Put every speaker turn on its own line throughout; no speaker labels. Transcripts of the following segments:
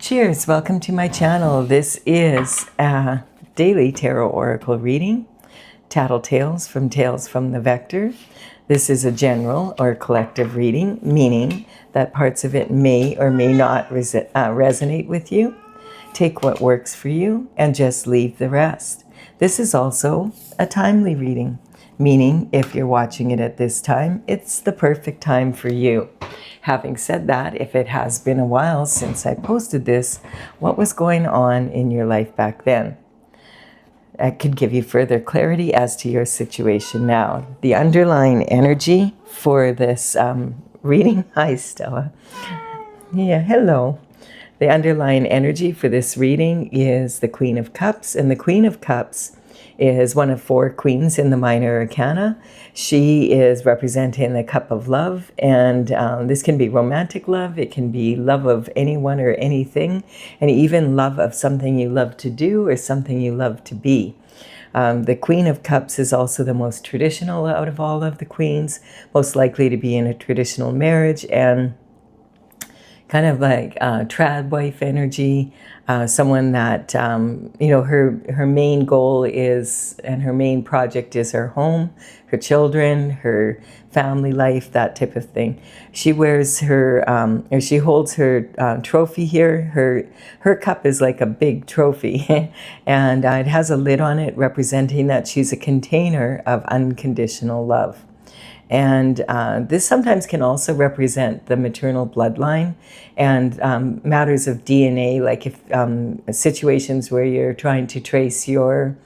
Cheers, welcome to my channel. This is a daily tarot oracle reading, Tattle Tales from the Vector. This is a general or collective reading, meaning that parts of it may or may not resonate with you. Take what works for you and just leave the rest. This is also a timely reading, meaning if you're watching it at this time, it's the perfect time for you. Having said that, if it has been a while since I posted this, what was going on in your life back then? That could give you further clarity as to your situation now. The underlying energy for this reading, hi Stella. Yeah, hello. The underlying energy for this reading is the Queen of Cups, and the Queen of Cups is one of 4 queens in the minor arcana. She is representing the cup of love, and this can be romantic love, it can be love of anyone or anything, and even love of something you love to do or something you love to be. The Queen of Cups is also the most traditional out of all of the queens, most likely to be in a traditional marriage, and kind of like trad wife energy, someone that, her main goal is, and her main project is her home, her children, her family life, that type of thing. She wears her, or she holds her trophy here. Her cup is like a big trophy, and it has a lid on it representing that she's a container of unconditional love. And this sometimes can also represent the maternal bloodline and matters of DNA, like if situations where you're trying to trace your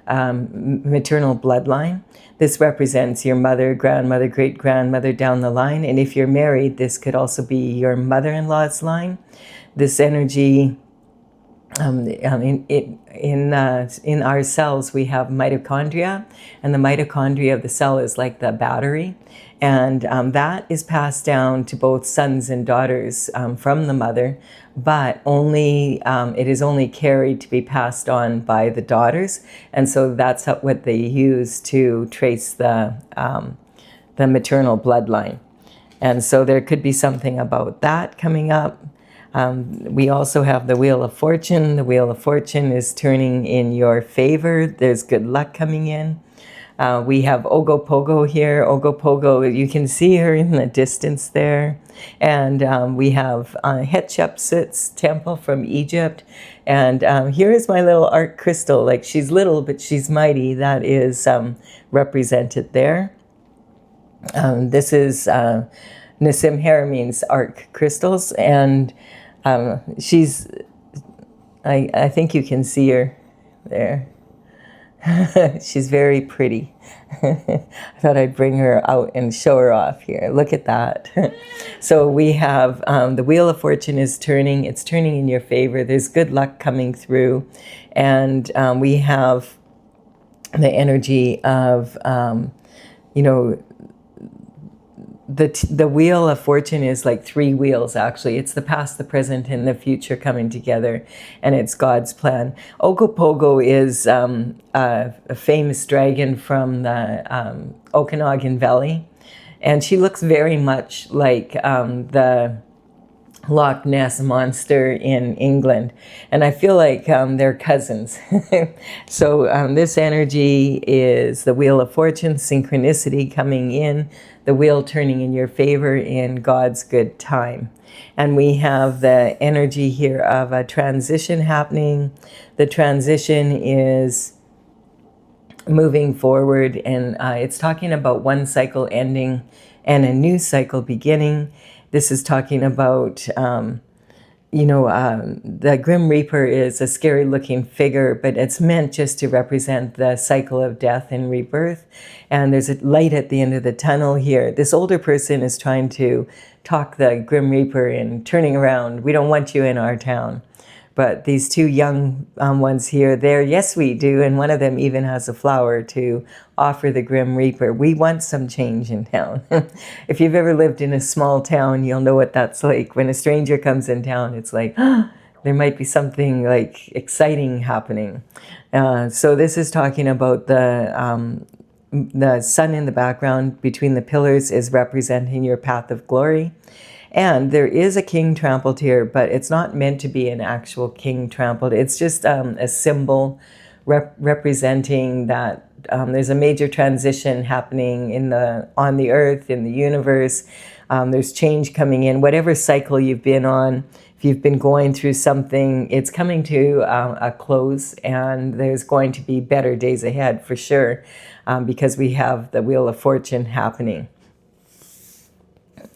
maternal bloodline. This represents your mother, grandmother, great-grandmother down the line. And if you're married, this could also be your mother-in-law's line. This energy, in our cells, we have mitochondria, and the mitochondria of the cell is like the battery, and that is passed down to both sons and daughters from the mother, but only it is only carried to be passed on by the daughters, and so that's what they use to trace the maternal bloodline. And so there could be something about that coming up. We also have the Wheel of Fortune. The Wheel of Fortune is turning in your favor. There's good luck coming in. We have Ogopogo here. Ogopogo, you can see her in the distance there. And we have Hatshepsut's temple from Egypt. And here is my little art crystal. Like, she's little, but she's mighty. That is represented there. This is Nassim Haramein's art crystals, and she's, I think you can see her there. She's very pretty. I thought I'd bring her out and show her off here. Look at that. So we have the Wheel of Fortune is turning. It's turning in your favor. There's good luck coming through. And we have the energy of, the Wheel of Fortune is like 3 wheels, actually. It's the past, the present, and the future coming together, and it's God's plan. Ogopogo is a famous dragon from the Okanagan Valley, and she looks very much like the Loch Ness monster in England, and I feel like they're cousins. So this energy is the Wheel of Fortune, synchronicity coming in, the wheel turning in your favor in God's good time. And we have the energy here of a transition happening. The transition is moving forward, and it's talking about one cycle ending and a new cycle beginning. This is talking about, the Grim Reaper is a scary looking figure, but it's meant just to represent the cycle of death and rebirth. And there's a light at the end of the tunnel here. This older person is trying to talk the Grim Reaper in turning around. We don't want you in our town. But these 2 young ones here, yes, we do. And one of them even has a flower to offer the Grim Reaper. We want some change in town. If you've ever lived in a small town, you'll know what that's like. When a stranger comes in town, it's like, there might be something like exciting happening. So this is talking about the sun in the background between the pillars is representing your path of glory. And there is a king trampled here, but it's not meant to be an actual king trampled. It's just a symbol representing that there's a major transition happening on the earth, in the universe. There's change coming in. Whatever cycle you've been on, if you've been going through something, it's coming to a close, and there's going to be better days ahead for sure, because we have the Wheel of Fortune happening.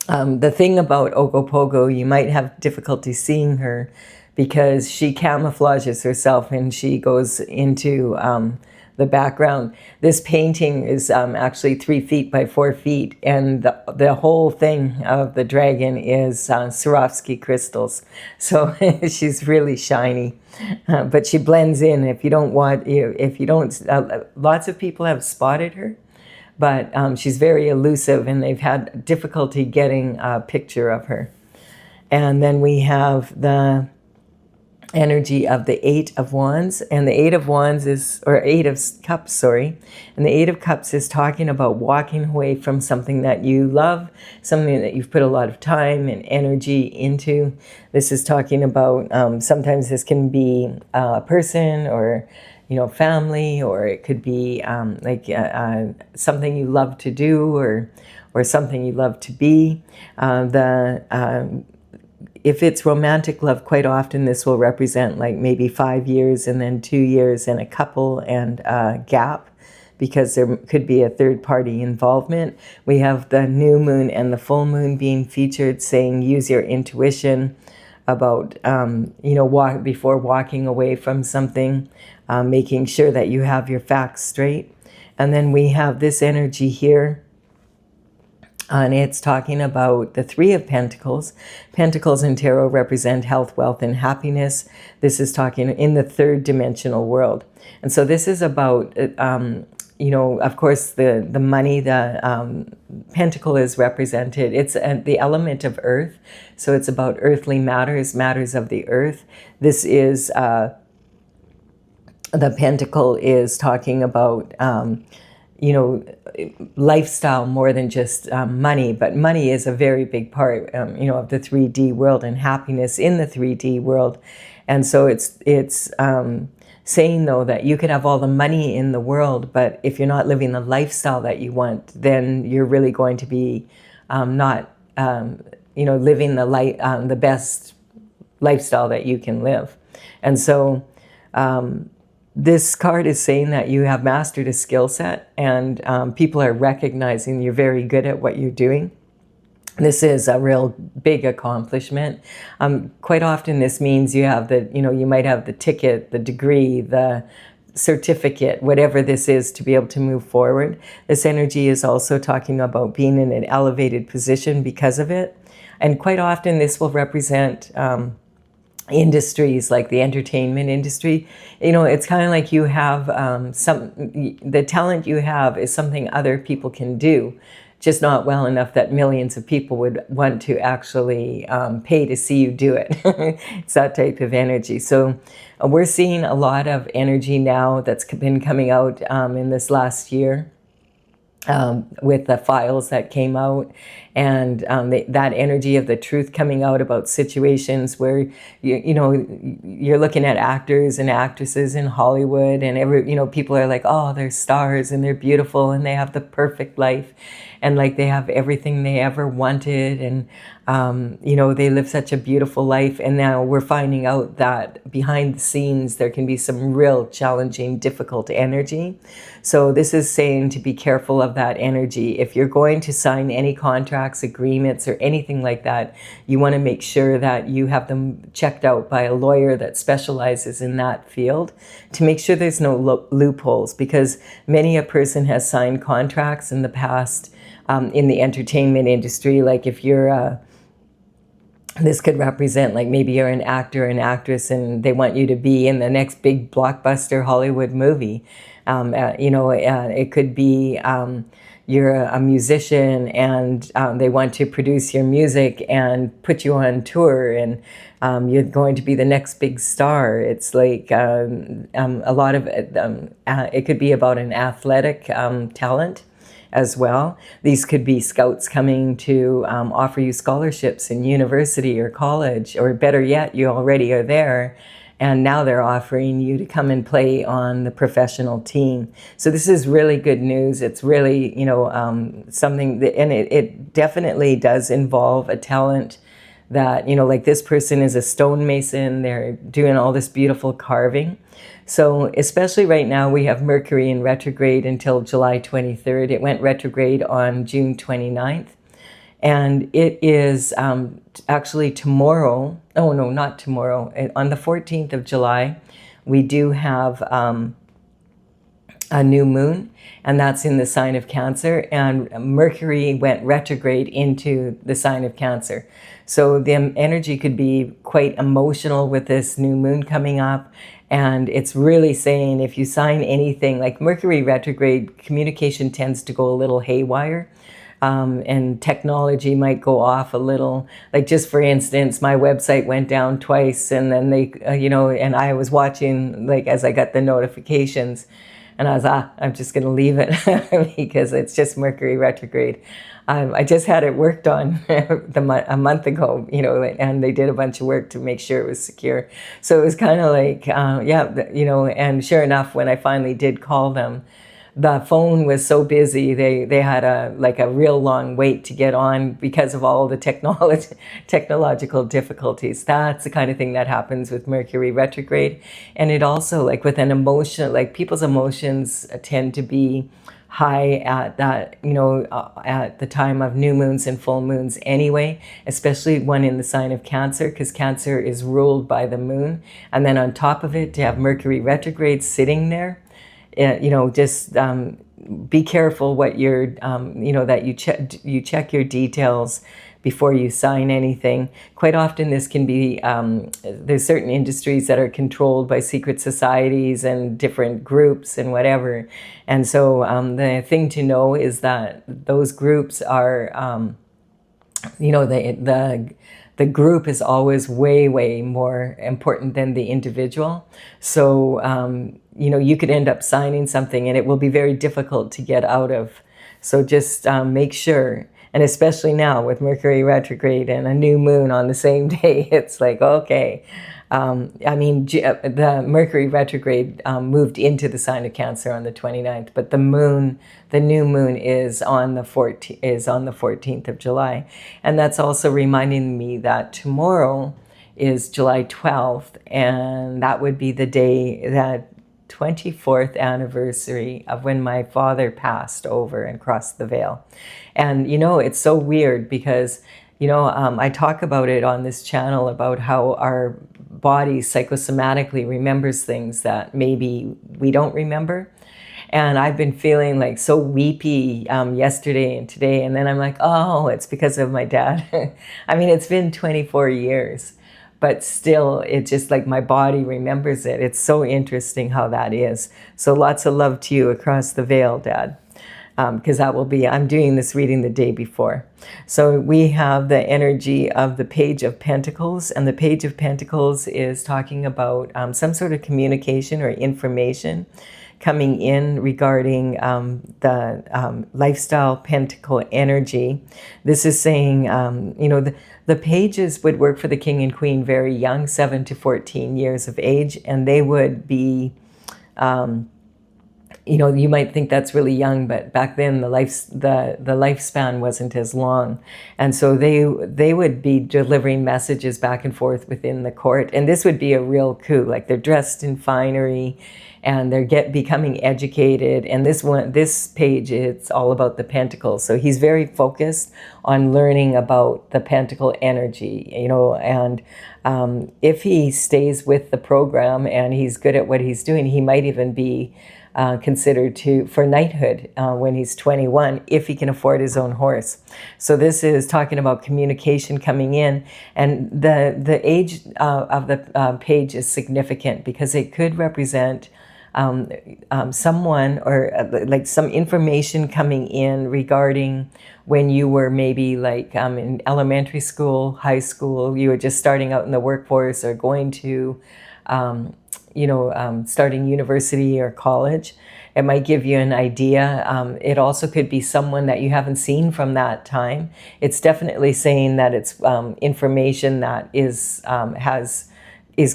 The thing about Ogopogo, you might have difficulty seeing her because she camouflages herself and she goes into the background. This painting is actually 3 feet by 4 feet, and the whole thing of the dragon is Swarovski crystals. So she's really shiny, but she blends in. If you don't, lots of people have spotted her, but she's very elusive, and they've had difficulty getting a picture of her. And then we have the energy of the Eight of Wands, and the Eight of Wands is, or Eight of Cups, sorry. And the Eight of Cups is talking about walking away from something that you love, something that you've put a lot of time and energy into. This is talking about, sometimes this can be a person, or family, or it could be something you love to do, or something you love to be. If it's romantic love, quite often this will represent like maybe 5 years, and then 2 years, and a couple, and a gap, because there could be a third party involvement. We have the new moon and the full moon being featured, saying use your intuition about, before walking away from something, making sure that you have your facts straight. And then we have this energy here, and it's talking about the Three of Pentacles. Pentacles in tarot represent health, wealth, and happiness. This is talking in the third dimensional world. And so this is about, of course, the money, the pentacle is represented. It's the element of earth. So it's about earthly matters of the earth. This is, the pentacle is talking about, lifestyle more than just money, but money is a very big part, of the 3D world, and happiness in the 3D world. And so it's saying, though, that you could have all the money in the world, but if you're not living the lifestyle that you want, then you're really going to be not, living the best lifestyle that you can live. And so, this card is saying that you have mastered a skill set, and people are recognizing you're very good at what you're doing. This is a real big accomplishment. Quite often this means you have you might have the ticket, the degree, the certificate, whatever this is, to be able to move forward. This energy is also talking about being in an elevated position because of it. And quite often this will represent industries like the entertainment industry. It's kind of like you have the talent you have is something other people can do, just not well enough that millions of people would want to actually pay to see you do it. It's that type of energy. So we're seeing a lot of energy now that's been coming out in this last year. With the files that came out, and that energy of the truth coming out about situations where you're looking at actors and actresses in Hollywood, and people are like, oh, they're stars and they're beautiful and they have the perfect life, and like they have everything they ever wanted, and they live such a beautiful life. And now we're finding out that behind the scenes there can be some real challenging, difficult energy. So this is saying to be careful of that energy. If you're going to sign any contracts, agreements, or anything like that, you want to make sure that you have them checked out by a lawyer that specializes in that field, to make sure there's no loopholes, because many a person has signed contracts in the past in the entertainment industry. Like if you're this could represent, like, maybe you're an actor or an actress and they want you to be in the next big blockbuster Hollywood movie. It could be you're a musician and they want to produce your music and put you on tour, and you're going to be the next big star. It's like a lot of it could be about an athletic talent as well. These could be scouts coming to offer you scholarships in university or college, or better yet, you already are there, and now they're offering you to come and play on the professional team. So this is really good news. It's really, something that, and it definitely does involve a talent that, like this person is a stonemason. They're doing all this beautiful carving. So especially right now, we have Mercury in retrograde until July 23rd. It went retrograde on June 29th. And it is actually tomorrow. Oh, no, not tomorrow. On the 14th of July, we do have a new moon, and that's in the sign of Cancer. And Mercury went retrograde into the sign of Cancer. So the energy could be quite emotional with this new moon coming up. And it's really saying if you sign anything, like Mercury retrograde, communication tends to go a little haywire. And technology might go off a little. Like, just for instance, my website went down twice, and then they, and I was watching, like, as I got the notifications, and I was, I'm just going to leave it because it's just Mercury retrograde. I just had it worked on a month ago, and they did a bunch of work to make sure it was secure. So it was kind of like, and sure enough, when I finally did call them, the phone was so busy. They had a real long wait to get on because of all the technological difficulties. That's the kind of thing that happens with Mercury retrograde. And it also, like, with an emotion, like, people's emotions tend to be high at that, at the time of new moons and full moons anyway, especially one in the sign of Cancer, because Cancer is ruled by the moon. And then on top of it, to have Mercury retrograde sitting there, just be careful what you're, that you check your details before you sign anything. Quite often this can be, there's certain industries that are controlled by secret societies and different groups and whatever. And so the thing to know is that those groups are, the group is always way, way more important than the individual. So, you could end up signing something and it will be very difficult to get out of. So just make sure, and especially now with Mercury retrograde and a new moon on the same day, it's like, okay. The Mercury retrograde moved into the sign of Cancer on the 29th, but the new moon is on the 14th of July. And that's also reminding me that tomorrow is July 12th, and that would be the day, that 24th anniversary of when my father passed over and crossed the veil. And, it's so weird because, I talk about it on this channel about how our body psychosomatically remembers things that maybe we don't remember. And I've been feeling like so weepy yesterday and today. And then I'm like, oh, it's because of my dad. I mean, it's been 24 years, but still, it's just like my body remembers it. It's so interesting how that is. So lots of love to you across the veil, Dad. Because that will be, I'm doing this reading the day before. So we have the energy of the Page of Pentacles, and the Page of Pentacles is talking about some sort of communication or information coming in regarding the lifestyle pentacle energy. This is saying, the pages would work for the king and queen very young, 7 to 14 years of age, and they would be you might think that's really young, but back then the lifespan wasn't as long. And so they would be delivering messages back and forth within the court. And this would be a real coup. Like, they're dressed in finery and they're becoming educated. And this page, it's all about the pentacles. So he's very focused on learning about the pentacle energy, and if he stays with the program and he's good at what he's doing, he might even be considered for knighthood when he's 21, if he can afford his own horse. So this is talking about communication coming in, and the age of the page is significant because it could represent someone or like some information coming in regarding when you were maybe like in elementary school, high school, you were just starting out in the workforce or going to starting university or college. It might give you an idea. It also could be someone that you haven't seen from that time. It's definitely saying that it's information that is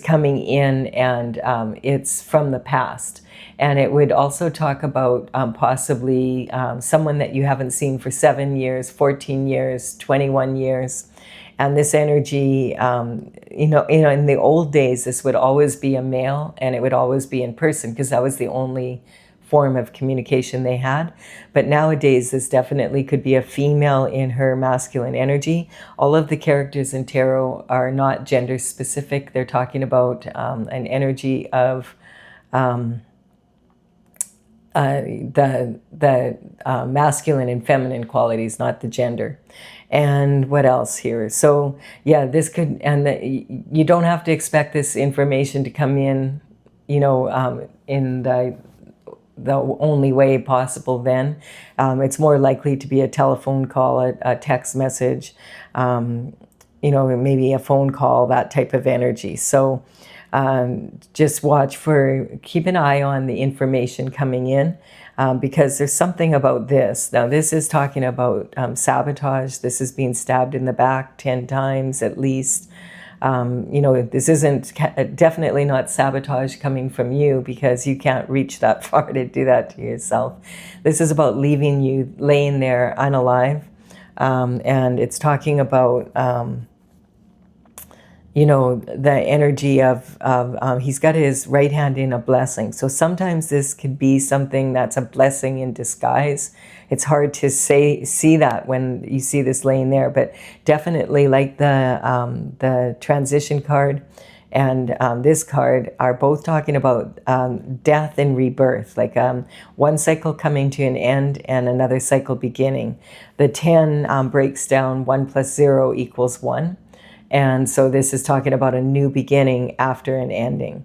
coming in, and it's from the past. And it would also talk about possibly someone that you haven't seen for 7 years, 14 years, 21 years. And this energy, in the old days, this would always be a male, and it would always be in person, because that was the only form of communication they had. But nowadays, this definitely could be a female in her masculine energy. All of the characters in tarot are not gender specific. They're talking about an energy of the masculine and feminine qualities, not the gender. And what else here? So yeah, this could, and you don't have to expect this information to come in, in the only way possible then. It's more likely to be a telephone call, a text message, maybe a phone call, that type of energy. So just keep an eye on the information coming in, because there's something about this. Now, this is talking about sabotage. This is being stabbed in the back 10 times at least. This isn't definitely not sabotage coming from you, because you can't reach that far to do that to yourself. This is about leaving you laying there unalive. And it's talking about the energy of he's got his right hand in a blessing. So sometimes this could be something that's a blessing in disguise. It's hard to see that when you see this laying there, but definitely, like the transition card and this card are both talking about death and rebirth, like one cycle coming to an end and another cycle beginning. The 10 breaks down 1 + 0 = 1. And so this is talking about a new beginning after an ending.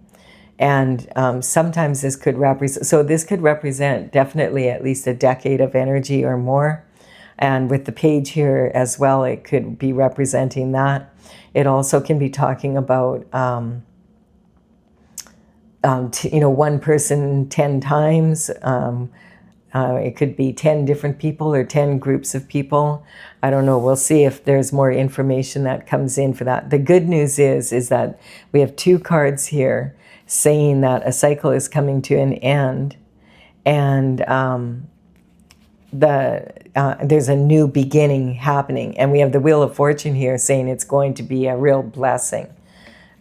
And sometimes this could represent definitely at least a decade of energy or more. And with the page here as well, it could be representing that. It also can be talking about, one person 10 times. It could be 10 different people or 10 groups of people. I don't know. We'll see if there's more information that comes in for that. The good news is that we have 2 cards here saying that a cycle is coming to an end, and there's a new beginning happening. And we have the Wheel of Fortune here saying it's going to be a real blessing.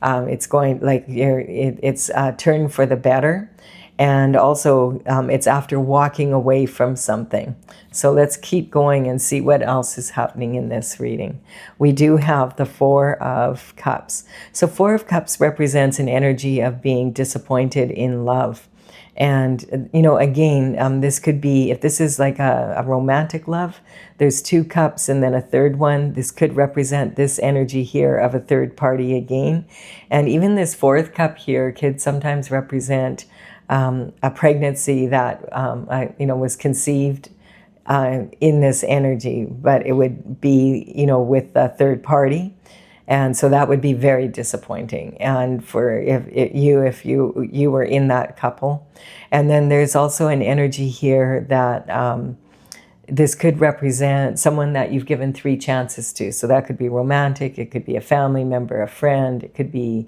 It's going, it's a turn for the better. And also, it's after walking away from something. So let's keep going and see what else is happening in this reading. We do have the 4 of Cups. So 4 of Cups represents an energy of being disappointed in love. And, again, this could be, if this is like a romantic love, there's 2 cups and then a third one. This could represent this energy here of a third party again. And even this 4th cup here could sometimes represent a pregnancy that was conceived in this energy, but it would be with a third party, and so that would be very disappointing. And for if you were in that couple, and then there's also an energy here that this could represent someone that you've given 3 chances to. So that could be romantic, it could be a family member, a friend, it could be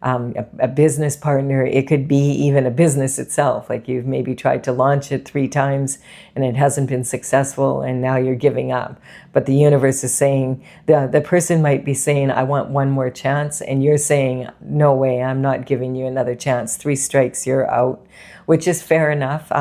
a business partner. It could be even a business itself. Like you've maybe tried to launch it 3 times and it hasn't been successful, and now you're giving up. But the universe is saying, the person might be saying, I want one more chance. And you're saying, no way, I'm not giving you another chance. 3 strikes, you're out, which is fair enough.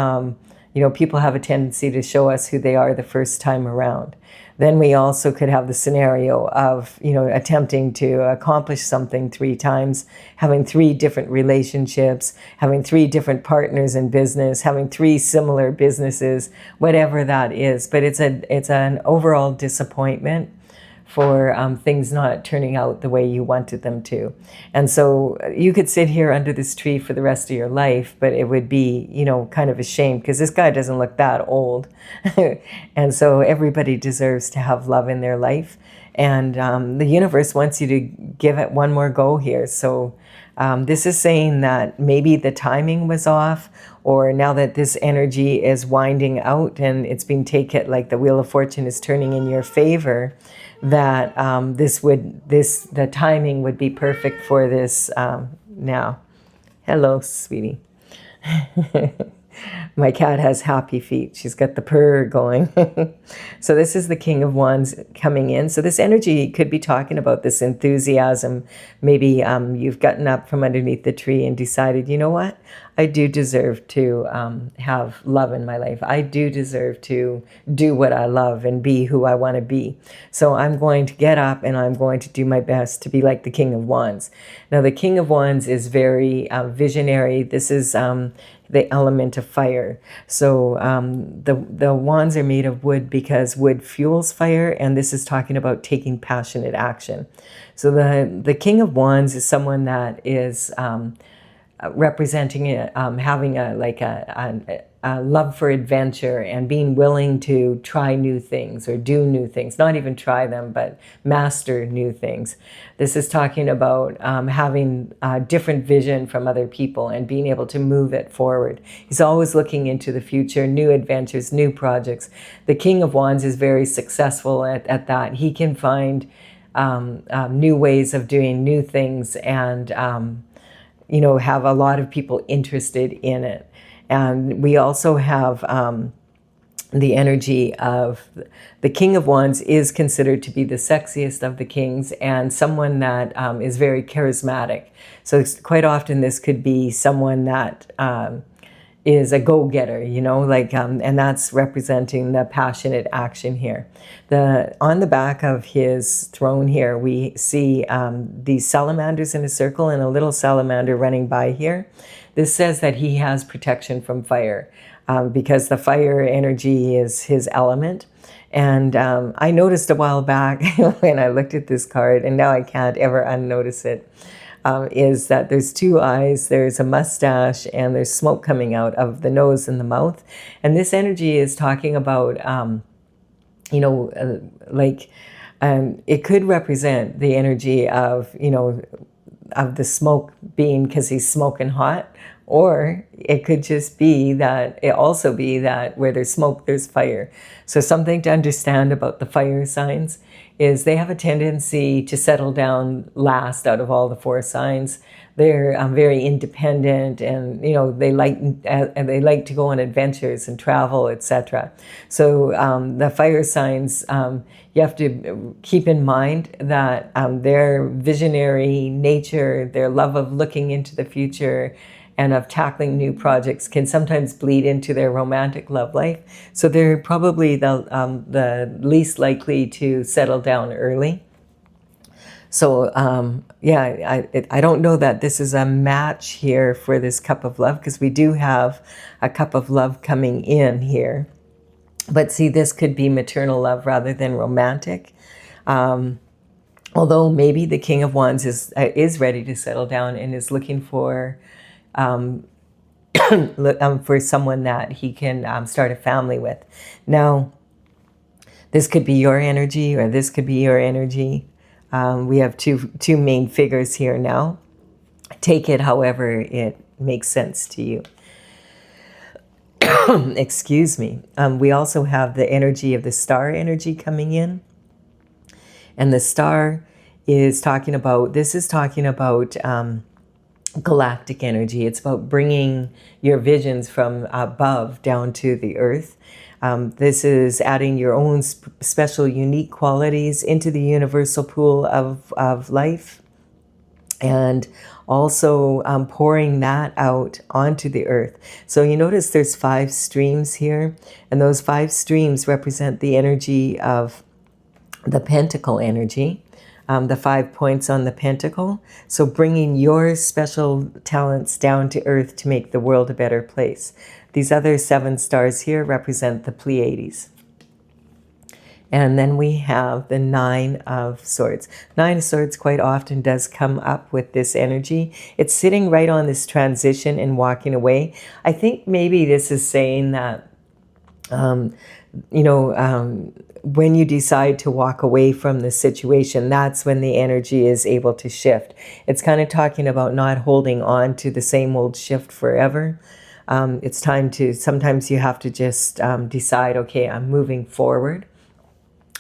People have a tendency to show us who they are the first time around. Then we also could have the scenario of, attempting to accomplish something 3 times, having 3 different relationships, having 3 different partners in business, having 3 similar businesses, whatever that is. But it's an overall disappointment for things not turning out the way you wanted them to. And so you could sit here under this tree for the rest of your life, but it would be, kind of a shame, because this guy doesn't look that old. And so everybody deserves to have love in their life. And the universe wants you to give it one more go here. So this is saying that maybe the timing was off, or now that this energy is winding out and it's being taken, like the Wheel of Fortune is turning in your favor, that the timing would be perfect for this now. Hello, sweetie. My cat has happy feet. She's got the purr going. So this is the King of Wands coming in. So this energy could be talking about this enthusiasm. Maybe you've gotten up from underneath the tree and decided, you know what? I do deserve to have love in my life. I do deserve to do what I love and be who I want to be. So I'm going to get up and I'm going to do my best to be like the King of Wands. Now, the King of Wands is very visionary. This is the element of fire. So the wands are made of wood because wood fuels fire, and this is talking about taking passionate action. So the King of Wands is someone that is representing it, having a love for adventure and being willing to try new things or do new things, not even try them, but master new things. This is talking about having a different vision from other people and being able to move it forward. He's always looking into the future, new adventures, new projects. The King of Wands is very successful at that. He can find new ways of doing new things and have a lot of people interested in it. And we also have the energy of the King of Wands is considered to be the sexiest of the kings and someone that is very charismatic. So quite often this could be someone that is a go-getter, and that's representing the passionate action here. On the back of his throne here, we see these salamanders in a circle and a little salamander running by here. This says that he has protection from fire because the fire energy is his element. And I noticed a while back when I looked at this card, and now I can't ever unnotice it, is that there's two eyes, there's a mustache, and there's smoke coming out of the nose and the mouth. And this energy is talking about, it could represent the energy of, of the smoke being because he's smoking hot. Or it could just be that, it also be that where there's smoke, there's fire. So something to understand about the fire signs is they have a tendency to settle down last out of all the four signs. They're very independent, and they like to go on adventures and travel, etc. So the fire signs, you have to keep in mind that their visionary nature, their love of looking into the future, and of tackling new projects can sometimes bleed into their romantic love life. So they're probably the least likely to settle down early. So I don't know that this is a match here for this cup of love, because we do have a cup of love coming in here. But see, this could be maternal love rather than romantic. Although maybe the King of Wands is ready to settle down and is looking for for someone that he can start a family with. Now, this could be your energy, or this could be your energy. We have two main figures here now. Take it however it makes sense to you. Excuse me. We also have the energy of the star energy coming in. And the star is talking about, galactic energy. It's about bringing your visions from above down to the earth. This is adding your own special, unique qualities into the universal pool of life, and also pouring that out onto the earth. So you notice there's 5 streams here, and those 5 streams represent the energy of the pentacle energy. The 5 points on the pentacle. So bringing your special talents down to earth to make the world a better place. These other 7 stars here represent the Pleiades. And then we have the 9 of Swords. 9 of Swords quite often does come up with this energy. It's sitting right on this transition and walking away. I think maybe this is saying that you know, when you decide to walk away from the situation, that's when the energy is able to shift. It's kind of talking about not holding on to the same old shift forever. It's time to, sometimes you have to just decide, okay, I'm moving forward.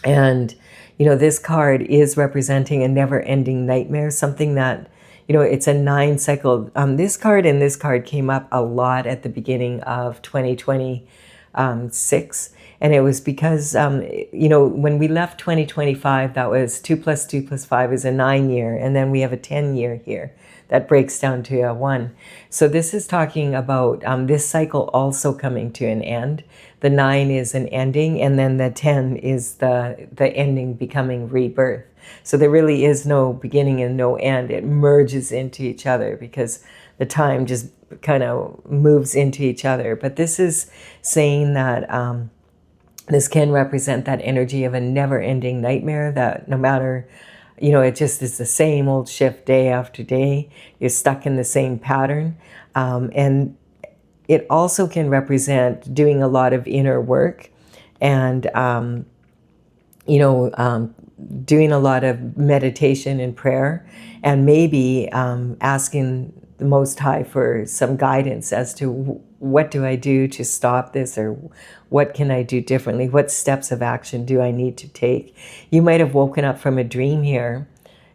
And, you know, this card is representing a never-ending nightmare, something that, you know, it's a 9 cycle. This card and this card came up a lot at the beginning of 2026. And it was because, you know, when we left 2025, that was 2 plus 2 plus 5 is a 9-year. And then we have a 10-year here that breaks down to a 1. So this is talking about this cycle also coming to an end. The 9 is an ending, and then the 10 is the ending, becoming rebirth. So there really is no beginning and no end. It merges into each other because the time just kind of moves into each other. But this is saying that this can represent that energy of a never-ending nightmare, that no matter, you know, it just is the same old shift day after day. You're stuck in the same pattern. And it also can represent doing a lot of inner work and, you know, doing a lot of meditation and prayer, and maybe asking the Most High for some guidance as to what do I do to stop this, or what can I do differently? What steps of action do I need to take? You might have woken up from a dream here,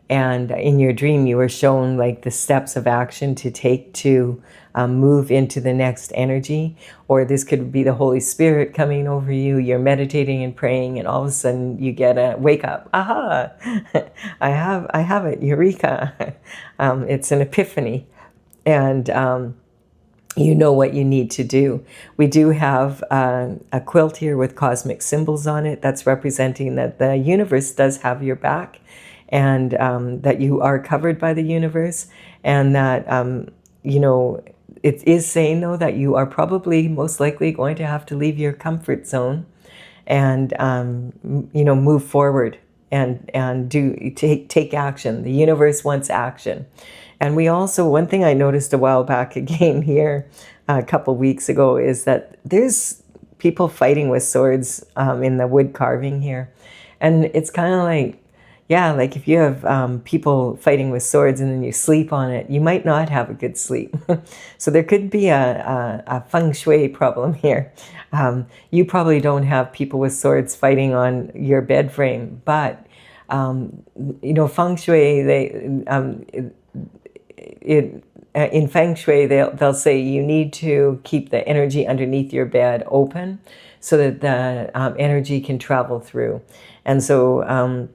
and in your dream you were shown like the steps of action to take to move into the next energy. Or this could be the Holy Spirit coming over you. You're meditating and praying, and all of a sudden you get a wake up. Aha! I have it. Eureka! It's an epiphany, and you know what you need to do. We do have a quilt here with cosmic symbols on it. That's representing that the universe does have your back, and that you are covered by the universe, and that, you know, it is saying, though, that you are probably most likely going to have to leave your comfort zone and, you know, move forward and take action. The universe wants action. And we also, one thing I noticed a while back again here, a couple weeks ago, is that there's people fighting with swords in the wood carving here. And it's kind of like, yeah, like if you have people fighting with swords and then you sleep on it, you might not have a good sleep. So there could be a feng shui problem here. You probably don't have people with swords fighting on your bed frame, but you know, feng shui, in feng shui, they'll say you need to keep the energy underneath your bed open so that the energy can travel through. And so,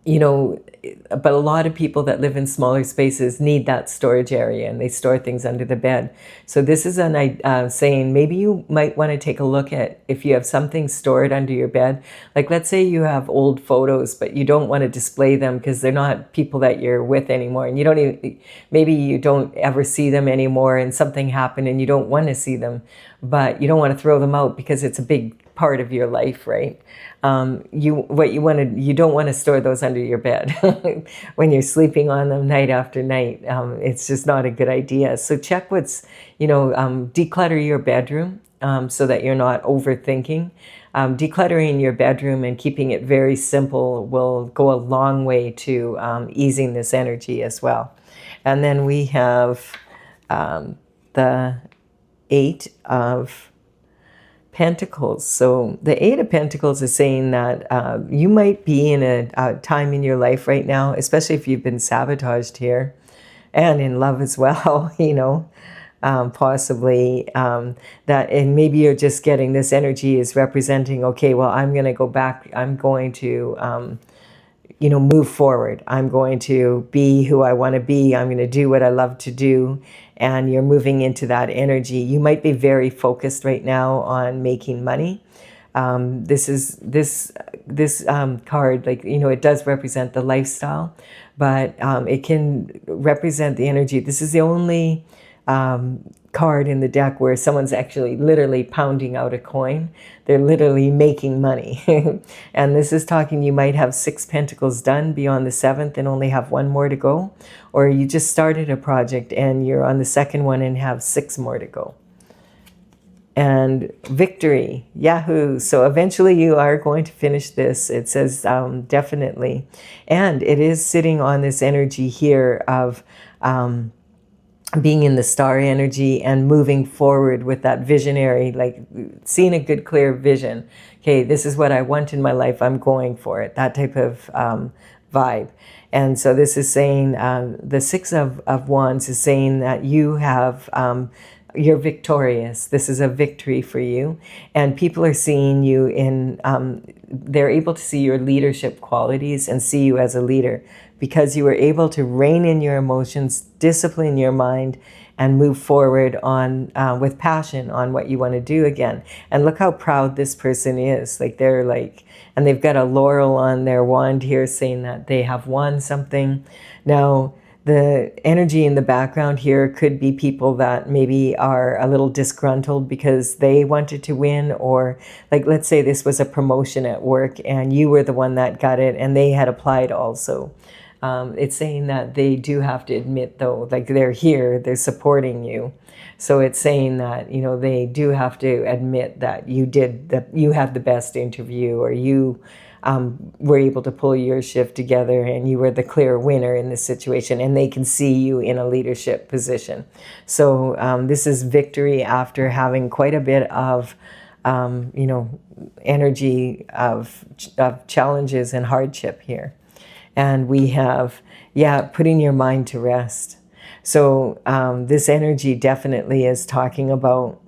you know, but a lot of people that live in smaller spaces need that storage area, and they store things under the bed. So this is saying maybe you might want to take a look at if you have something stored under your bed. Like, let's say you have old photos, but you don't want to display them because they're not people that you're with anymore, and you don't even, maybe you don't ever see them anymore, and something happened and you don't want to see them, but you don't want to throw them out because it's a big part of your life, right? You don't want to store those under your bed when you're sleeping on them night after night. It's just not a good idea. So check what's, you know, declutter your bedroom so that you're not overthinking. Decluttering your bedroom and keeping it very simple will go a long way to easing this energy as well. And then we have the 8 of Pentacles. So the 8 of Pentacles is saying that you might be in a time in your life right now, especially if you've been sabotaged here, and in love as well, you know, possibly that, and maybe you're just getting this energy is representing, okay, well, I'm going to go back. I'm going to, you know, move forward. I'm going to be who I want to be. I'm going to do what I love to do. And you're moving into that energy. You might be very focused right now on making money. This card, like, you know, it does represent the lifestyle, but it can represent the energy. This is the only card in the deck where someone's actually literally pounding out a coin. They're literally making money. And this is talking, you might have 6 pentacles done beyond the 7th and only have 1 more to go. Or you just started a project and you're on the 2nd one and have 6 more to go. and victory. Yahoo! So eventually you are going to finish this. It says definitely. And it is sitting on this energy here of being in the star energy and moving forward with that visionary, like seeing a good, clear vision. Okay, this is what I want in my life. I'm going for it. That type of vibe. And so this is saying, the Six of Wands is saying that you have, you're victorious. This is a victory for you. And people are seeing you in, they're able to see your leadership qualities and see you as a leader because you were able to rein in your emotions, discipline your mind, and move forward on with passion on what you want to do again. And look how proud this person is. Like they're like, and they've got a laurel on their wand here saying that they have won something. Now, the energy in the background here could be people that maybe are a little disgruntled because they wanted to win, or like, let's say this was a promotion at work and you were the one that got it and they had applied also. It's saying that they do have to admit, though, like they're here, they're supporting you. So it's saying that, you know, they do have to admit that you had the best interview, or you were able to pull your shift together and you were the clear winner in this situation, and they can see you in a leadership position. So this is victory after having quite a bit of, you know, energy of challenges and hardship here. And we have, putting your mind to rest. So this energy definitely is talking about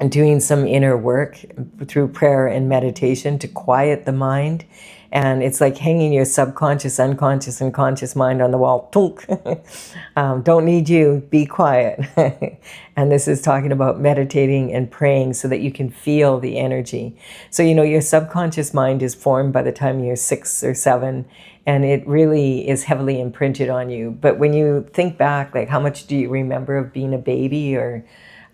doing some inner work through prayer and meditation to quiet the mind. And it's like hanging your subconscious, unconscious, and conscious mind on the wall. Don't need you, be quiet. And this is talking about meditating and praying so that you can feel the energy. So, you know, your subconscious mind is formed by the time you're 6 or 7, and it really is heavily imprinted on you. But when you think back, like how much do you remember of being a baby, or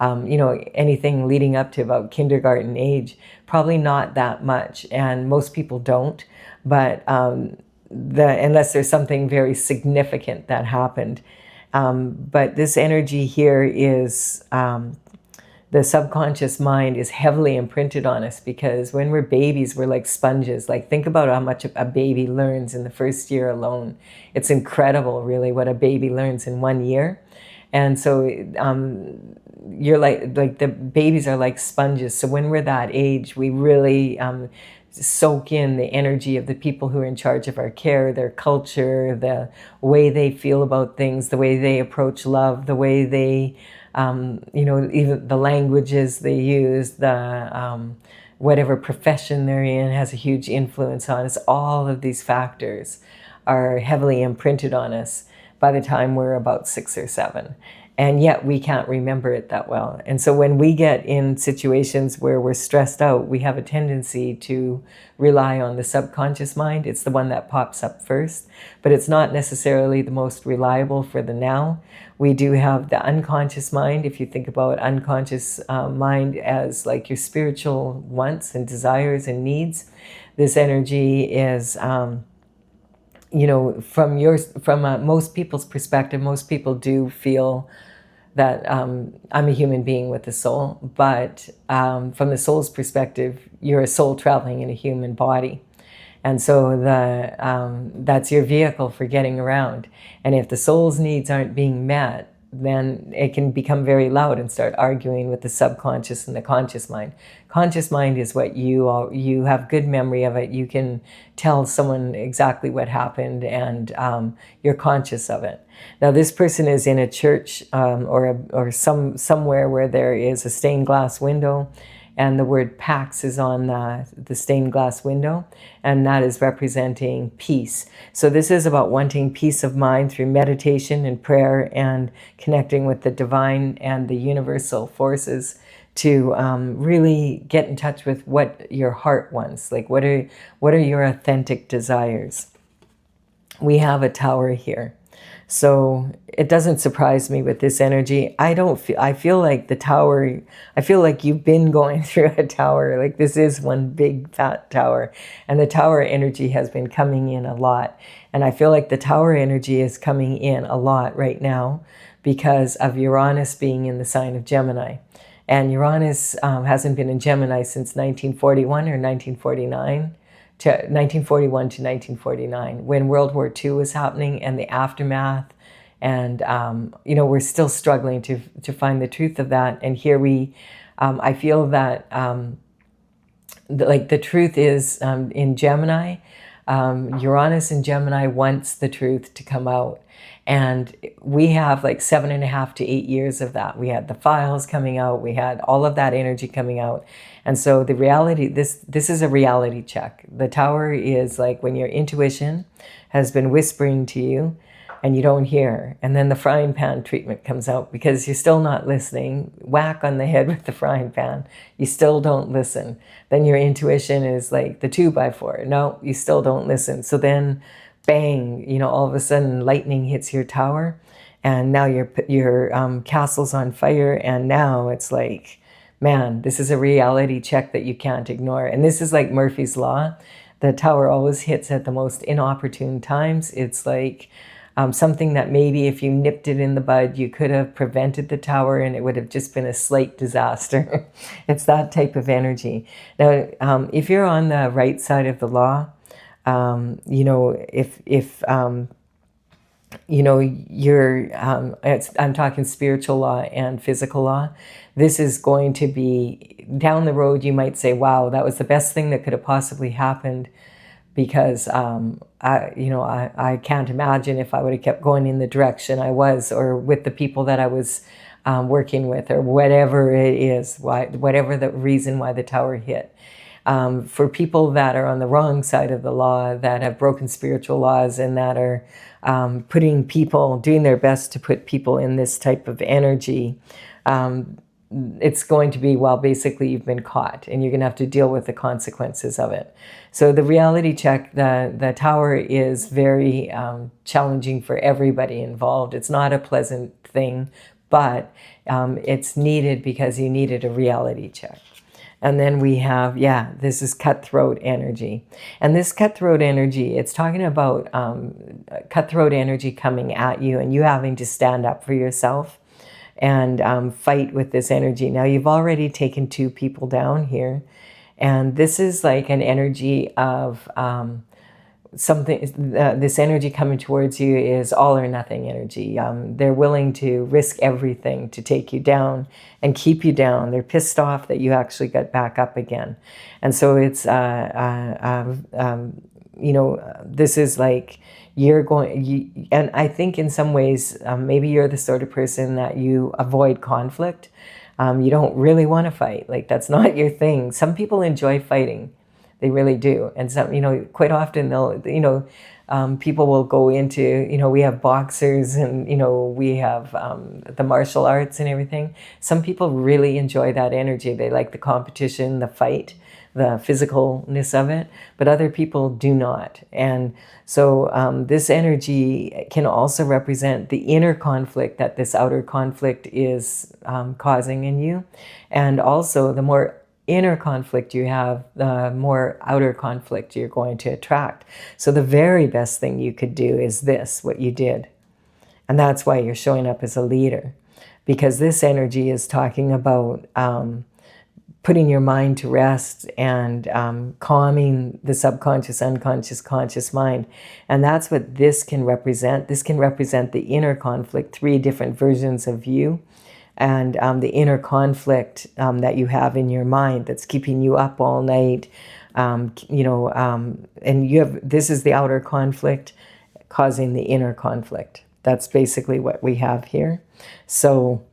you know, anything leading up to about kindergarten age? Probably not that much, and most people don't. But unless there's something very significant that happened. But this energy here is the subconscious mind is heavily imprinted on us, because when we're babies, we're like sponges. Like, think about how much a baby learns in the first year alone. It's incredible, really, what a baby learns in 1 year. And so you're like the babies are like sponges. So when we're that age, we really soak in the energy of the people who are in charge of our care, their culture, the way they feel about things, the way they approach love, the way they, you know, even the languages they use, the whatever profession they're in has a huge influence on us. All of these factors are heavily imprinted on us by the time we're about 6 or 7. And yet we can't remember it that well. And so when we get in situations where we're stressed out, we have a tendency to rely on the subconscious mind. It's the one that pops up first, but it's not necessarily the most reliable for the now. We do have the unconscious mind. If you think about unconscious mind as like your spiritual wants and desires and needs, this energy is, you know, from most people's perspective, most people do feel that I'm a human being with a soul, but from the soul's perspective, you're a soul traveling in a human body. And so that's your vehicle for getting around. And if the soul's needs aren't being met, then it can become very loud and start arguing with the subconscious and the conscious mind. Conscious mind is what you have good memory of it. You can tell someone exactly what happened, and you're conscious of it. Now, this person is in a church or somewhere where there is a stained glass window, and the word Pax is on the stained glass window, and that is representing peace. So this is about wanting peace of mind through meditation and prayer and connecting with the divine and the universal forces to really get in touch with what your heart wants. Like, what are your authentic desires? We have a Tower here. So it doesn't surprise me with this energy. I feel like the Tower, I feel like you've been going through a Tower. Like, this is one big fat Tower, and the Tower energy has been coming in a lot. And I feel like the Tower energy is coming in a lot right now because of Uranus being in the sign of Gemini. And Uranus hasn't been in Gemini since 1941 or 1949, to 1941 to 1949, when World War II was happening and the aftermath. And, we're still struggling to find the truth of that. And here I feel that, the truth is in Gemini. Uranus in Gemini wants the truth to come out. And we have like 7.5 to 8 years of that. We had the files coming out. We had all of that energy coming out. And so the reality, this is a reality check. The Tower is like when your intuition has been whispering to you and you don't hear. And then the frying pan treatment comes out because you're still not listening. Whack on the head with the frying pan. You still don't listen. Then your intuition is like the 2x4. No, you still don't listen. So then bang, all of a sudden lightning hits your tower and now your castle's on fire. And now it's like, man, this is a reality check that you can't ignore. And this is like Murphy's Law. The tower always hits at the most inopportune times. It's like something that maybe if you nipped it in the bud, you could have prevented the tower and it would have just been a slight disaster. It's that type of energy. Now, if you're on the right side of the law, I'm talking spiritual law and physical law. This is going to be down the road. You might say, wow, that was the best thing that could have possibly happened, because I can't imagine if I would have kept going in the direction I was, or with the people that I was working with, or whatever it is, whatever the reason why the tower hit. For people that are on the wrong side of the law, that have broken spiritual laws and that are doing their best to put people in this type of energy, it's going to be, well, basically you've been caught and you're going to have to deal with the consequences of it. So the reality check, the tower is very challenging for everybody involved. It's not a pleasant thing, but it's needed because you needed a reality check. And then we have, this is cutthroat energy. And this cutthroat energy, it's talking about cutthroat energy coming at you and you having to stand up for yourself and fight with this energy. Now, you've already taken 2 people down here. And this is like an energy of this energy coming towards you is all or nothing energy. They're willing to risk everything to take you down and keep you down. They're pissed off that you actually got back up again. And so it's, this is like and I think in some ways, maybe you're the sort of person that you avoid conflict. You don't really want to fight. Like, that's not your thing. Some people enjoy fighting. They really do. And some, quite often they'll, people will go into, we have boxers and, we have the martial arts and everything. Some people really enjoy that energy. They like the competition, the fight, the physicalness of it, but other people do not. And so this energy can also represent the inner conflict that this outer conflict is causing in you. And also the more inner conflict you have, the more outer conflict you're going to attract. So the very best thing you could do is this, what you did. And that's why you're showing up as a leader, because this energy is talking about putting your mind to rest and calming the subconscious, unconscious, conscious mind. And that's what this can represent. This can represent the inner conflict, 3 different versions of you, and the inner conflict that you have in your mind that's keeping you up all night. And this is the outer conflict causing the inner conflict. That's basically what we have here. So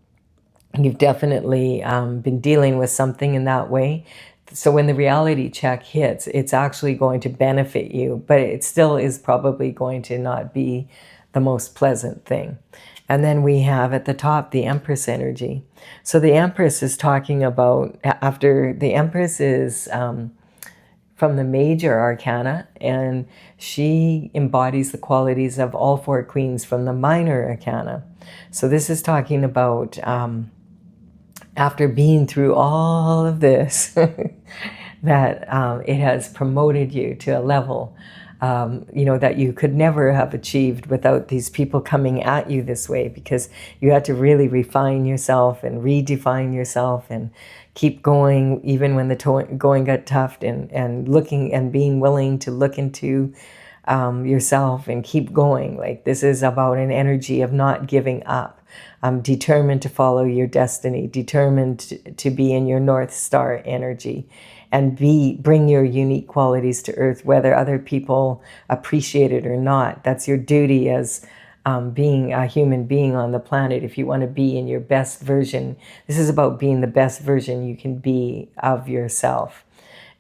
you've definitely been dealing with something in that way. So when the reality check hits, it's actually going to benefit you, but it still is probably going to not be the most pleasant thing. And then we have at the top the Empress energy. So the Empress is talking about, after the Empress is from the major arcana, and she embodies the qualities of all 4 queens from the minor arcana. So this is talking about after being through all of this, that it has promoted you to a level you know, that you could never have achieved without these people coming at you this way, because you had to really refine yourself and redefine yourself and keep going even when the going got tough, and looking and being willing to look into yourself and keep going. Like, this is about an energy of not giving up. Determined to follow your destiny, determined to be in your North Star energy, and bring your unique qualities to earth, whether other people appreciate it or not. That's your duty as being a human being on the planet. If you want to be in your best version, this is about being the best version you can be of yourself,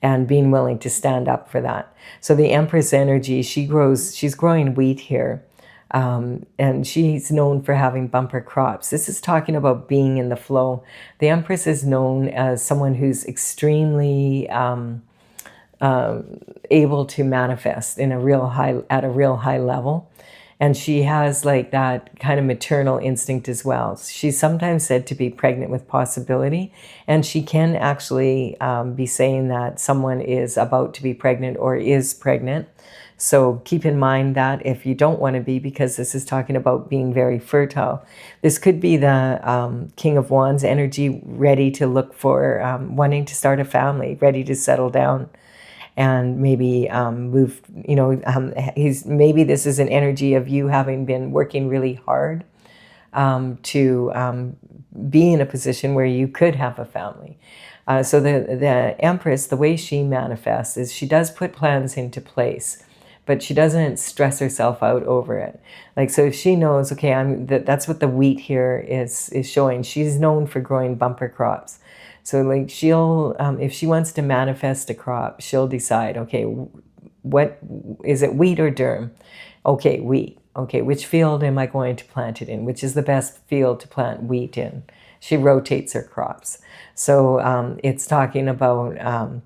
and being willing to stand up for that. So the Empress energy, she's growing wheat here. And she's known for having bumper crops. This is talking about being in the flow. The Empress is known as someone who's extremely able to manifest at a real high level. And she has like that kind of maternal instinct as well. She's sometimes said to be pregnant with possibility, and she can actually be saying that someone is about to be pregnant or is pregnant. So keep in mind that if you don't want to be, because this is talking about being very fertile. This could be the King of Wands energy, ready to look for, wanting to start a family, ready to settle down and maybe move, you know, maybe this is an energy of you having been working really hard to be in a position where you could have a family. So the Empress, the way she manifests is she does put plans into place, but she doesn't stress herself out over it. Like, so if she knows, okay, that's what the wheat here is showing. She's known for growing bumper crops. So like she'll, if she wants to manifest a crop, she'll decide, okay, what is it, wheat or durum? Okay, wheat. Okay, which field am I going to plant it in? Which is the best field to plant wheat in? She rotates her crops. So it's talking about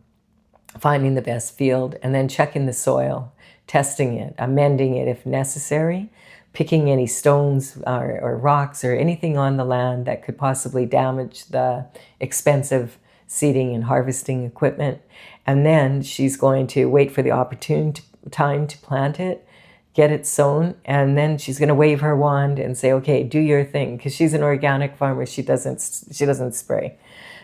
finding the best field and then checking the soil, testing it, amending it if necessary, picking any stones or rocks or anything on the land that could possibly damage the expensive seeding and harvesting equipment. And then she's going to wait for the opportune time to plant it, get it sown, and then she's going to wave her wand and say, okay, do your thing, because she's an organic farmer. She doesn't spray.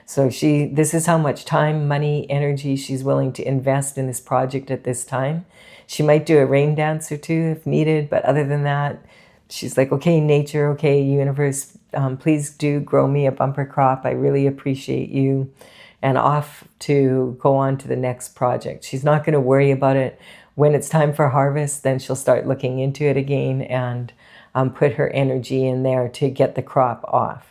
So this is how much time, money, energy she's willing to invest in this project at this time. She might do a rain dance or two if needed, but other than that, she's like, okay, nature, okay, universe, please do grow me a bumper crop. I really appreciate you. And off to go on to the next project. She's not going to worry about it. When it's time for harvest, then she'll start looking into it again and put her energy in there to get the crop off.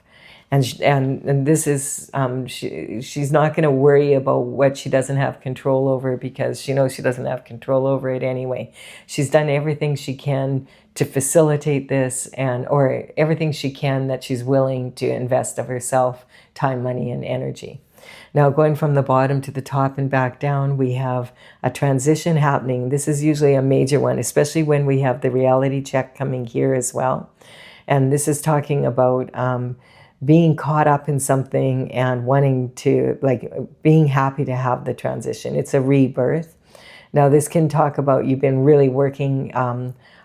And this is, she's not going to worry about what she doesn't have control over, because she knows she doesn't have control over it anyway. She's done everything she can to facilitate this, or everything she can that she's willing to invest of herself, time, money, and energy. Now, going from the bottom to the top and back down, we have a transition happening. This is usually a major one, especially when we have the reality check coming here as well. And this is talking about being caught up in something and wanting to, like, being happy to have the transition. It's a rebirth. Now, this can talk about you've been really working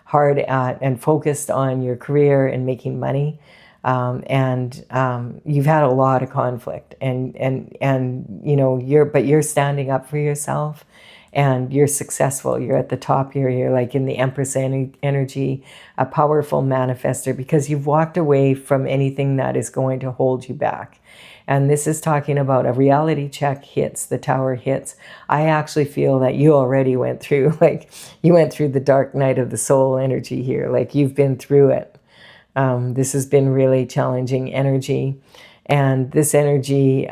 hard at and focused on your career and making money. And you've had a lot of conflict, and you know, you're standing up for yourself, and you're successful. You're at the top here. You're like in the Empress energy, a powerful manifester, because you've walked away from anything that is going to hold you back. And this is talking about a reality check hits, the tower hits. I actually feel that you already went through, like, you went through the dark night of the soul energy here. Like, you've been through it. This has been really challenging energy. And this energy,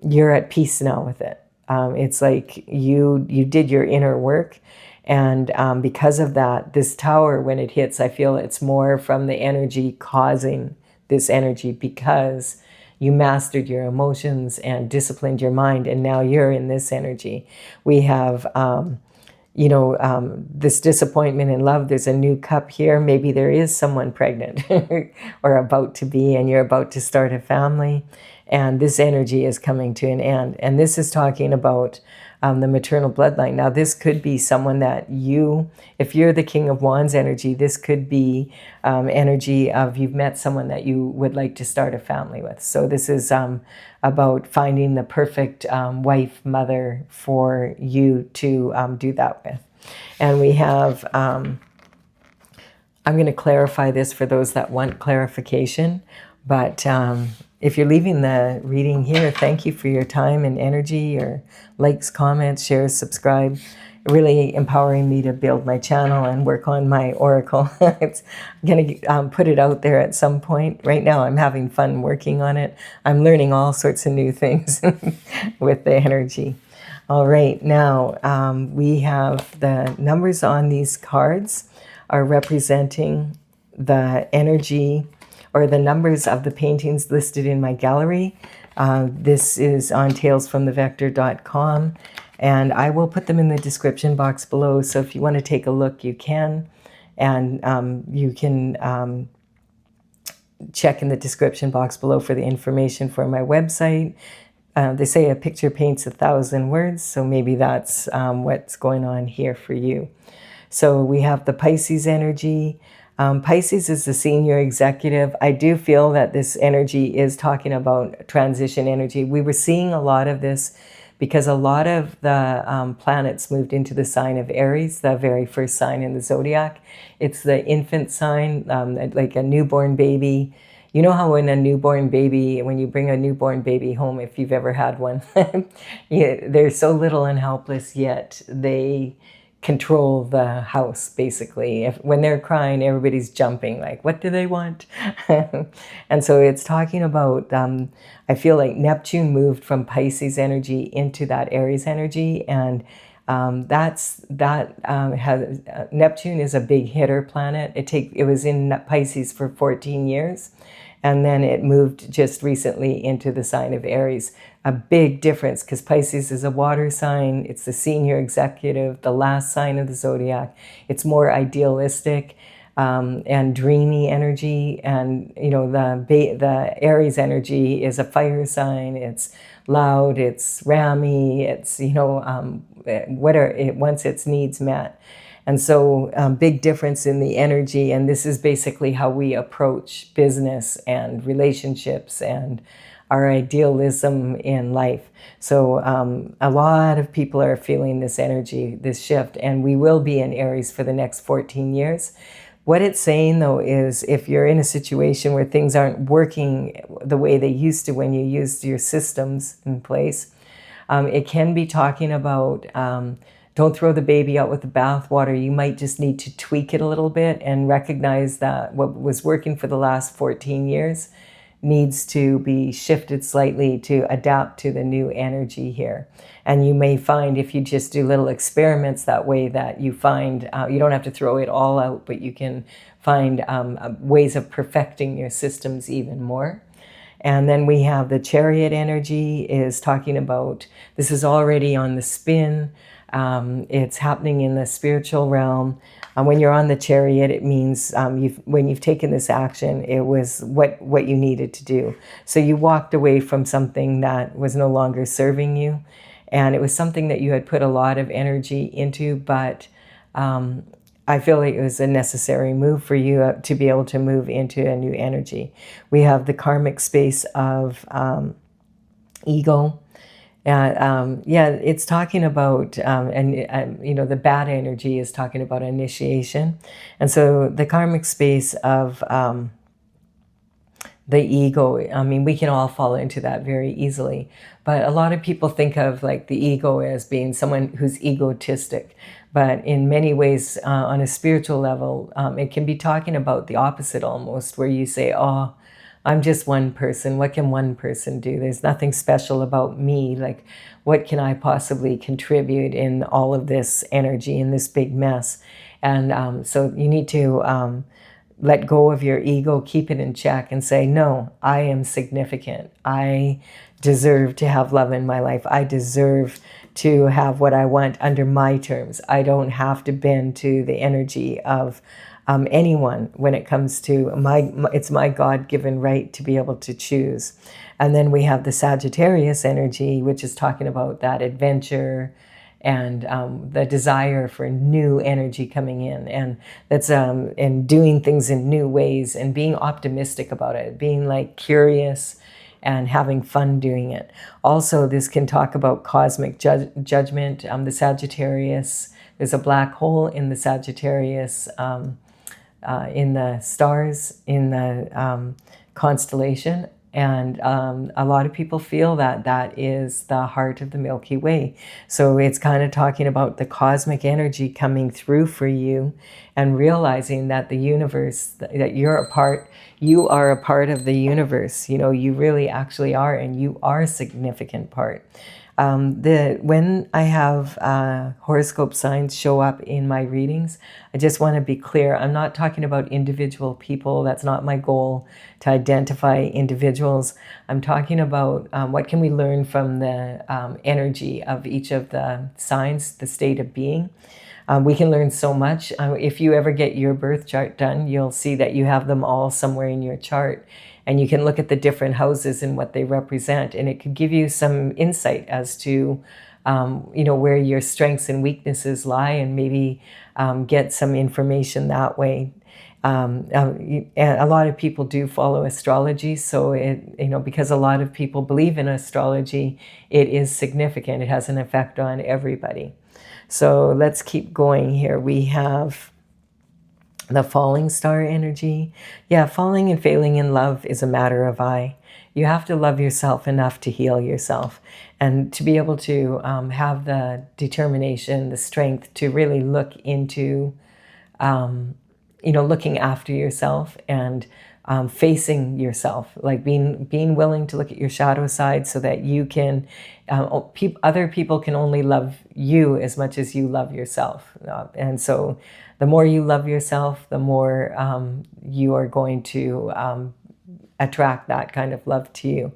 you're at peace now with it. It's like you did your inner work. And because of that, this tower, when it hits, I feel it's more from the energy causing this energy, because you mastered your emotions and disciplined your mind. And now you're in this energy. We have this disappointment in love. There's a new cup here. Maybe there is someone pregnant or about to be, and you're about to start a family. And this energy is coming to an end. And this is talking about the maternal bloodline. Now, this could be someone that if you're the King of Wands energy, this could be energy of you've met someone that you would like to start a family with. So this is about finding the perfect wife, mother for you to do that with. And we have, I'm going to clarify this for those that want clarification, but if you're leaving the reading here, thank you for your time and energy, your likes, comments, shares, subscribe. Really empowering me to build my channel and work on my oracle. I'm going to put it out there at some point. Right now, I'm having fun working on it. I'm learning all sorts of new things with the energy. All right, now we have the numbers on these cards are representing the energy or the numbers of the paintings listed in my gallery. This is on talesfromthevector.com, and I will put them in the description box below. So if you want to take a look, you can. And you can check in the description box below for the information for my website. They say a picture paints 1,000 words, so maybe that's what's going on here for you. So we have the Pisces energy. Pisces is the senior executive. I do feel that this energy is talking about transition energy. We were seeing a lot of this because a lot of the planets moved into the sign of Aries, the very first sign in the zodiac. It's the infant sign, like a newborn baby. You know how when you bring a newborn baby home, if you've ever had one, they're so little and helpless, yet they control the house, basically. When they're crying, everybody's jumping, like, what do they want? And so it's talking about, I feel like Neptune moved from Pisces energy into that Aries energy, and Neptune is a big hitter planet. It was in Pisces for 14 years, and then it moved just recently into the sign of Aries. A big difference, because Pisces is a water sign. It's the senior executive, the last sign of the zodiac. It's more idealistic and dreamy energy. And, you know, the Aries energy is a fire sign. It's loud, it's rammy, it's, you know, it wants its needs met. And so big difference in the energy. And this is basically how we approach business and relationships and our idealism in life. So a lot of people are feeling this energy, this shift, and we will be in Aries for the next 14 years. What it's saying, though, is if you're in a situation where things aren't working the way they used to when you used your systems in place, it can be talking about don't throw the baby out with the bathwater. You might just need to tweak it a little bit and recognize that what was working for the last 14 years needs to be shifted slightly to adapt to the new energy here. And you may find, if you just do little experiments that way, that you find you don't have to throw it all out, but you can find ways of perfecting your systems even more. And then we have the Chariot energy is talking about, this is already on the spin. It's happening in the spiritual realm. When you're on the Chariot, it means when you've taken this action, it was what you needed to do. So you walked away from something that was no longer serving you, and it was something that you had put a lot of energy into, but I feel like it was a necessary move for you to be able to move into a new energy. We have the karmic space of ego. And it's talking about, you know, the bad energy is talking about initiation. And so the karmic space of the ego, I mean, we can all fall into that very easily. But a lot of people think of like the ego as being someone who's egotistic. But in many ways, on a spiritual level, it can be talking about the opposite almost, where you say, oh, I'm just one person. What can one person do? There's nothing special about me. Like, what can I possibly contribute in all of this energy, in this big mess? And so you need to let go of your ego, keep it in check, and say, no, I am significant. I deserve to have love in my life. I deserve to have what I want under my terms. I don't have to bend to the energy of anyone when it comes to it's my God-given right to be able to choose. And then we have the Sagittarius energy, which is talking about that adventure and the desire for new energy coming in, and that's and doing things in new ways and being optimistic about it, being like curious and having fun doing it. Also, this can talk about cosmic judgment. The Sagittarius, there's a black hole in the Sagittarius, in the stars, in the constellation. And a lot of people feel that that is the heart of the Milky Way. So it's kind of talking about the cosmic energy coming through for you and realizing that the universe, that you are a part of the universe. You know, you really actually are, and you are a significant part. When I have horoscope signs show up in my readings, I just want to be clear. I'm not talking about individual people. That's not my goal, to identify individuals. I'm talking about what can we learn from the energy of each of the signs, the state of being. We can learn so much. If you ever get your birth chart done, you'll see that you have them all somewhere in your chart. And you can look at the different houses and what they represent. And it could give you some insight as to, where your strengths and weaknesses lie, and maybe get some information that way. And a lot of people do follow astrology. So, because a lot of people believe in astrology, it is significant. It has an effect on everybody. So let's keep going here. We have the falling star energy. Yeah, falling and failing in love is a matter of I. You have to love yourself enough to heal yourself, and to be able to have the determination, the strength to really look into, looking after yourself and facing yourself, like being willing to look at your shadow side, so that you can, other people can only love you as much as you love yourself. And so the more you love yourself, the more you are going to attract that kind of love to you.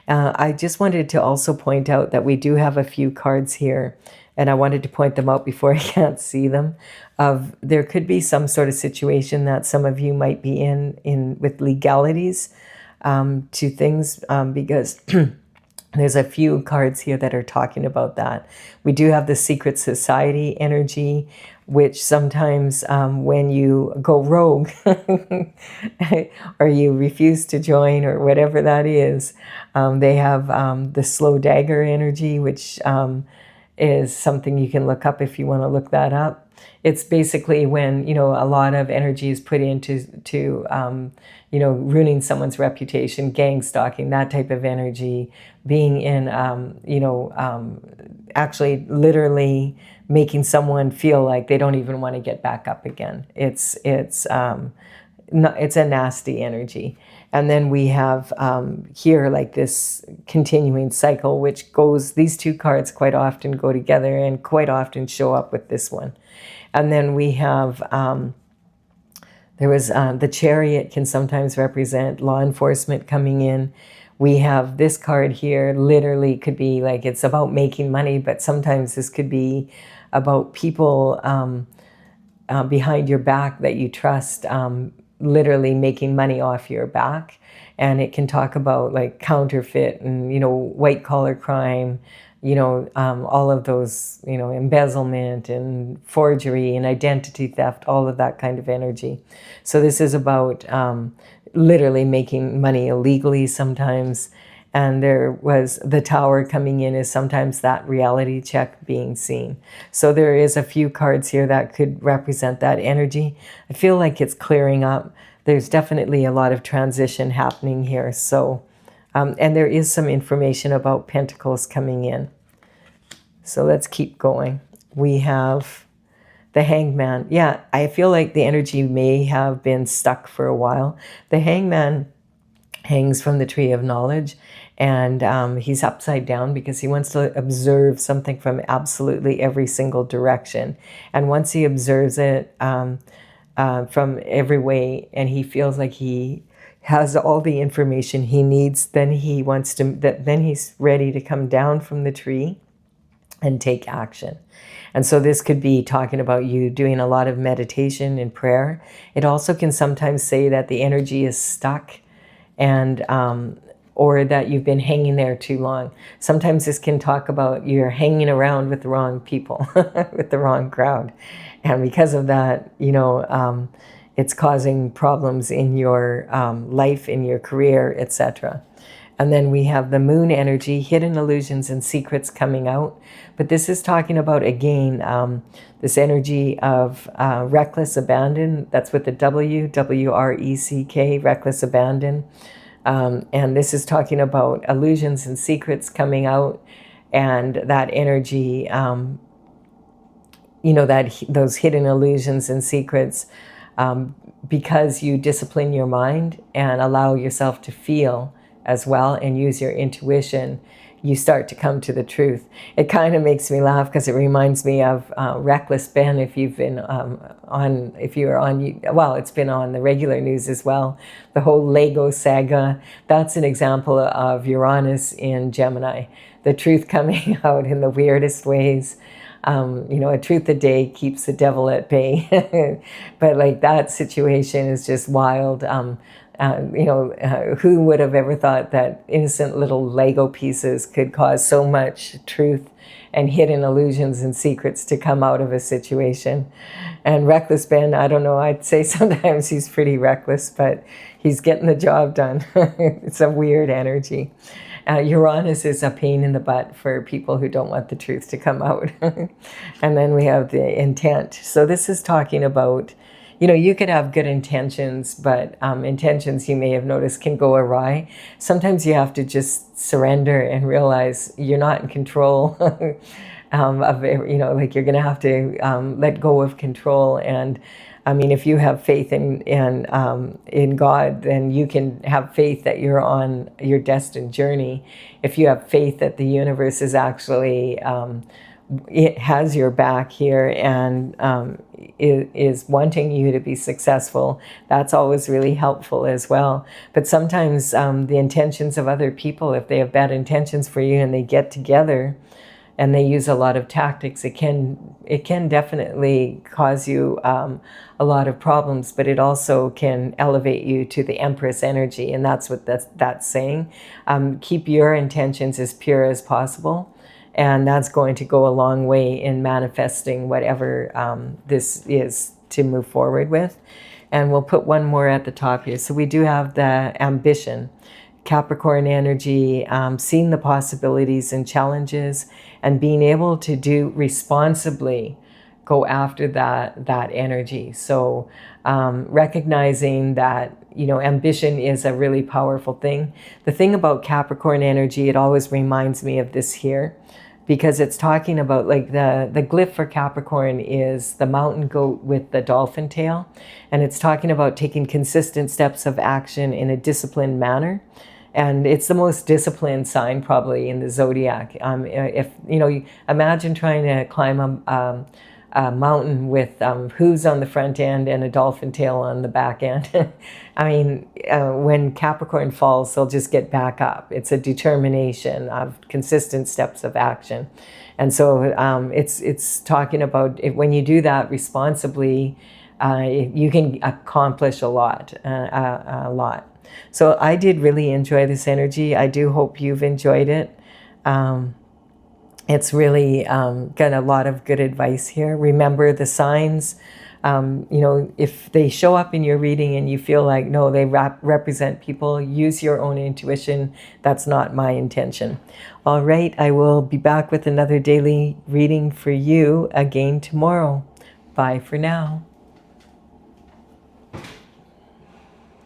I just wanted to also point out that we do have a few cards here, and I wanted to point them out before I can't see them. There could be some sort of situation that some of you might be in with legalities to things, because there's a few cards here that are talking about that. We do have the secret society energy, which sometimes when you go rogue or you refuse to join or whatever that is, they have the slow dagger energy, which is something you can look up if you want to look that up. It's basically when, a lot of energy is put into ruining someone's reputation, gang stalking, that type of energy, being in, actually literally making someone feel like they don't even want to get back up again. It's a nasty energy. And then we have here like this continuing cycle, which goes, these two cards quite often go together and quite often show up with this one. And then we have, the Chariot can sometimes represent law enforcement coming in. We have this card here, literally could be like, it's about making money, but sometimes this could be about people behind your back that you trust, literally making money off your back. And it can talk about like counterfeit and, white collar crime, all of those, embezzlement and forgery and identity theft, all of that kind of energy. So this is about literally making money illegally sometimes. And there was the Tower coming in, is sometimes that reality check being seen. So there is a few cards here that could represent that energy. I feel like it's clearing up. There's definitely a lot of transition happening here. So, and there is some information about Pentacles coming in. So let's keep going. We have the Hangman. Yeah, I feel like the energy may have been stuck for a while. The Hangman hangs from the tree of knowledge, and he's upside down because he wants to observe something from absolutely every single direction. And once he observes it from every way, and he feels like he has all the information he needs, then then he's ready to come down from the tree and take action. And so this could be talking about you doing a lot of meditation and prayer. It also can sometimes say that the energy is stuck, and or that you've been hanging there too long. Sometimes this can talk about you're hanging around with the wrong people, with the wrong crowd. And because of that, it's causing problems in your life, in your career, etc. And then we have the moon energy, hidden illusions and secrets coming out. But this is talking about, again, this energy of reckless abandon. That's with the W-R-E-C-K, reckless abandon. And this is talking about illusions and secrets coming out, and that energy, those hidden illusions and secrets, because you discipline your mind and allow yourself to feel as well and use your intuition, you start to come to the truth. It kind of makes me laugh because it reminds me of Reckless Ben. If you've been it's been on the regular news as well. The whole Lego saga. That's an example of Uranus in Gemini. The truth coming out in the weirdest ways. A truth a day keeps the devil at bay. But like that situation is just wild. Who would have ever thought that innocent little Lego pieces could cause so much truth and hidden illusions and secrets to come out of a situation? And Reckless Ben, I don't know, I'd say sometimes he's pretty reckless, but he's getting the job done. It's a weird energy. Uranus is a pain in the butt for people who don't want the truth to come out. And then we have the intent. So this is talking about, you could have good intentions, but intentions, you may have noticed, can go awry. Sometimes you have to just surrender and realize you're not in control of it, like you're going to have to let go of control. And I mean, if you have faith in God, then you can have faith that you're on your destined journey. If you have faith that the universe is actually it has your back here and is wanting you to be successful, that's always really helpful as well. But sometimes the intentions of other people, if they have bad intentions for you and they get together and they use a lot of tactics, it can definitely cause you a lot of problems, but it also can elevate you to the Empress energy, and that's what that's saying. Keep your intentions as pure as possible, and that's going to go a long way in manifesting whatever this is to move forward with. And we'll put one more at the top here. So we do have the ambition, Capricorn energy, seeing the possibilities and challenges and being able to do responsibly, go after that energy. So recognizing that, ambition is a really powerful thing. The thing about Capricorn energy, it always reminds me of this here, because it's talking about, like, the glyph for Capricorn is the mountain goat with the dolphin tail. And it's talking about taking consistent steps of action in a disciplined manner. And it's the most disciplined sign probably in the zodiac. If imagine trying to climb a mountain with hooves on the front end and a dolphin tail on the back end. I mean, when Capricorn falls, they'll just get back up. It's a determination of consistent steps of action. And so it's talking about when you do that responsibly, you can accomplish a lot. So I did really enjoy this energy. I do hope you've enjoyed it. It's really got a lot of good advice here. Remember the signs. If they show up in your reading and you feel like, no, they represent people, use your own intuition. That's not my intention. All right, I will be back with another daily reading for you again tomorrow. Bye for now.